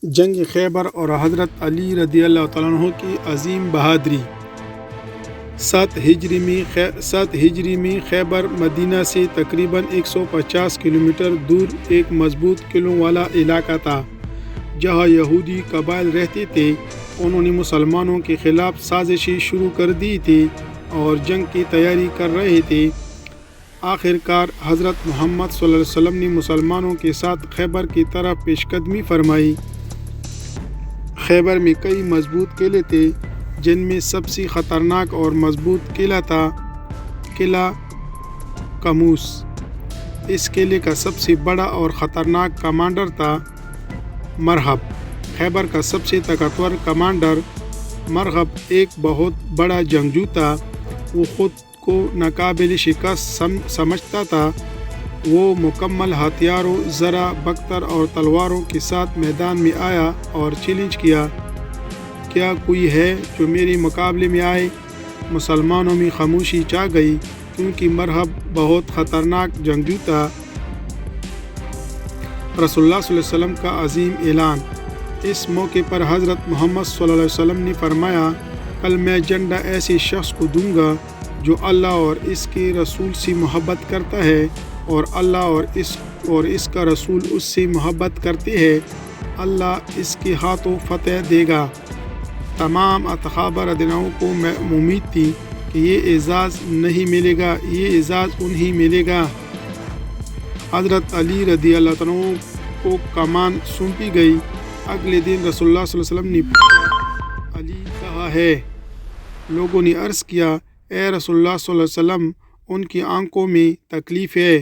جنگ خیبر اور حضرت علی رضی اللہ تعالیٰ عنہ کی عظیم بہادری۔ 7 ہجری میں خیبر مدینہ سے تقریباً 150 کلومیٹر دور ایک مضبوط قلعوں والا علاقہ تھا جہاں یہودی قبائل رہتے تھے۔ انہوں نے مسلمانوں کے خلاف سازشیں شروع کر دی تھی اور جنگ کی تیاری کر رہے تھے۔ آخر کار حضرت محمد صلی اللہ علیہ وسلم نے مسلمانوں کے ساتھ خیبر کی طرف پیش قدمی فرمائی۔ خیبر میں کئی مضبوط قلعے تھے جن میں سب سے خطرناک اور مضبوط قلعہ تھا قلعہ قموس۔ اس قلعے کا سب سے بڑا اور خطرناک کمانڈر تھا مرہب۔ خیبر کا سب سے طاقتور کمانڈر مرہب ایک بہت بڑا جنگجو تھا۔ وہ خود کو ناقابل شکست سمجھتا تھا۔ وہ مکمل ہتھیاروں، زرہ، بختر اور تلواروں کے ساتھ میدان میں آیا اور چیلنج کیا، کیا کوئی ہے جو میرے مقابلے میں آئے؟ مسلمانوں میں خاموشی چھا گئی کیونکہ مرہب بہت خطرناک جنگجو تھا۔ رسول اللہ صلی اللہ علیہ وسلم کا عظیم اعلان۔ اس موقع پر حضرت محمد صلی اللہ علیہ وسلم نے فرمایا، کل میں جھنڈا ایسے شخص کو دوں گا جو اللہ اور اس کے رسول سے محبت کرتا ہے اور اللہ اور اس کا رسول اس سے محبت کرتے ہیں۔ اللہ اس کے ہاتھوں فتح دے گا۔ تمام صحابہ رضی اللہ عنہم کو امید تھی کہ یہ اعزاز نہیں ملے گا، یہ اعزاز انہیں ملے گا۔ حضرت علی رضی اللہ عنہ کو کمان سونپی گئی۔ اگلے دن رسول اللہ صلی اللہ علیہ وسلم نے پوچھا، علی کہاں ہے؟ لوگوں نے عرض کیا، اے رسول اللہ صلی اللہ علیہ وسلم، ان کی آنکھوں میں تکلیف ہے۔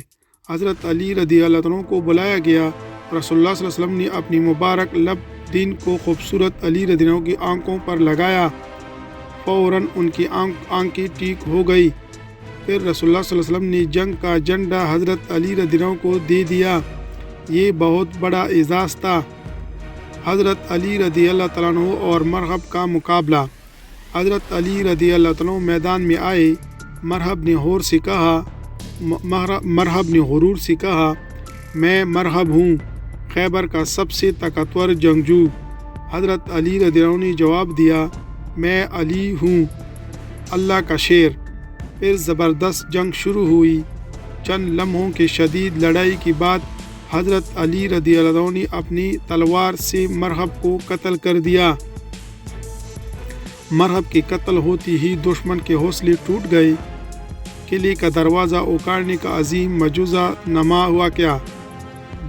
حضرت علی رضی اللہ عنہ کو بلایا گیا۔ رسول اللہ صلی اللہ علیہ وسلم نے اپنی مبارک لب دین کو خوبصورت علی رضی اللہ عنہ کی آنکھوں پر لگایا۔ فوراً ان کی آنکھیں ٹھیک ہو گئی۔ پھر رسول اللہ صلی اللہ علیہ وسلم نے جنگ کا جھنڈا حضرت علی رضی اللہ عنہ کو دے دیا۔ یہ بہت بڑا اعزاز تھا۔ حضرت علی رضی اللہ تعالیٰ عنہ اور مرہب کا مقابلہ۔ حضرت علی رضی اللہ تعالیٰ عنہ میدان میں آئے۔ مرہب نے غرور سے کہا، میں مرہب ہوں، خیبر کا سب سے طاقتور جنگجو۔ حضرت علی رضی اللہ عنہ نے جواب دیا، میں علی ہوں، اللہ کا شیر۔ پھر زبردست جنگ شروع ہوئی۔ چند لمحوں کی شدید لڑائی کے بعد حضرت علی رضی اللہ عنہ نے اپنی تلوار سے مرہب کو قتل کر دیا۔ مرہب کے قتل ہوتے ہی دشمن کے حوصلے ٹوٹ گئے۔ قلعے کا دروازہ اکھاڑنے کا عظیم معجزہ نما ہوا کیا؟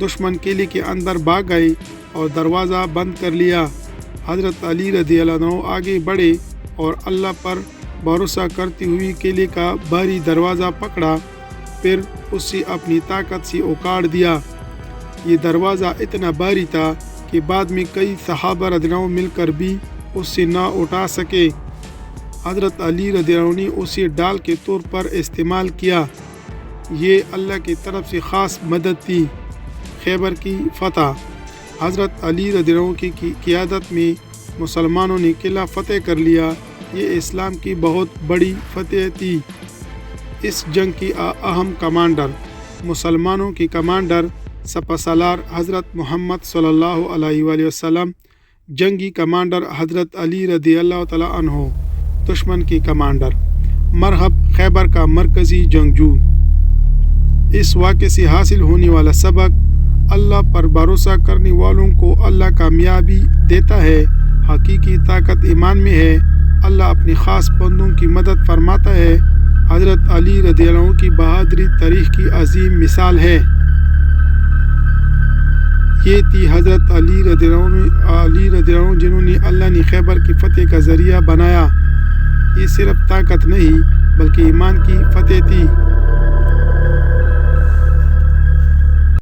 دشمن قلعے کے اندر بھاگ گئے اور دروازہ بند کر لیا۔ حضرت علی رضی اللہ عنہ آگے بڑھے اور اللہ پر بھروسہ کرتے ہوئے قلعے کا بھاری دروازہ پکڑا، پھر اسے اپنی طاقت سے اکھاڑ دیا۔ یہ دروازہ اتنا بھاری تھا کہ بعد میں کئی صحابہ رضی اللہ عنہ مل کر بھی اس سے نہ اٹھا سکے۔ حضرت علی رضی اللہ عنہ نے اسے ڈال کے طور پر استعمال کیا۔ یہ اللہ کی طرف سے خاص مدد تھی۔ خیبر کی فتح۔ حضرت علی رضی اللہ عنہ کی قیادت میں مسلمانوں نے قلعہ فتح کر لیا۔ یہ اسلام کی بہت بڑی فتح تھی۔ اس جنگ کی اہم کمانڈر۔ مسلمانوں کی کمانڈر سپہ سالار حضرت محمد صلی اللہ علیہ وآلہ وسلم۔ جنگی کمانڈر حضرت علی رضی اللہ تعالیٰ عنہ۔ دشمن کی کمانڈر مرہب، خیبر کا مرکزی جنگجو۔ اس واقعے سے حاصل ہونے والا سبق، اللہ پر بھروسہ کرنے والوں کو اللہ کامیابی دیتا ہے۔ حقیقی طاقت ایمان میں ہے۔ اللہ اپنے خاص بندوں کی مدد فرماتا ہے۔ حضرت علی رضی اللہ عنہ کی بہادری تاریخ کی عظیم مثال ہے۔ یہ تھی حضرت علی رضی اللہ عنہ جنہوں نے اللہ نے خیبر کی فتح کا ذریعہ بنایا۔ یہ صرف طاقت نہیں بلکہ ایمان کی فتح تھی۔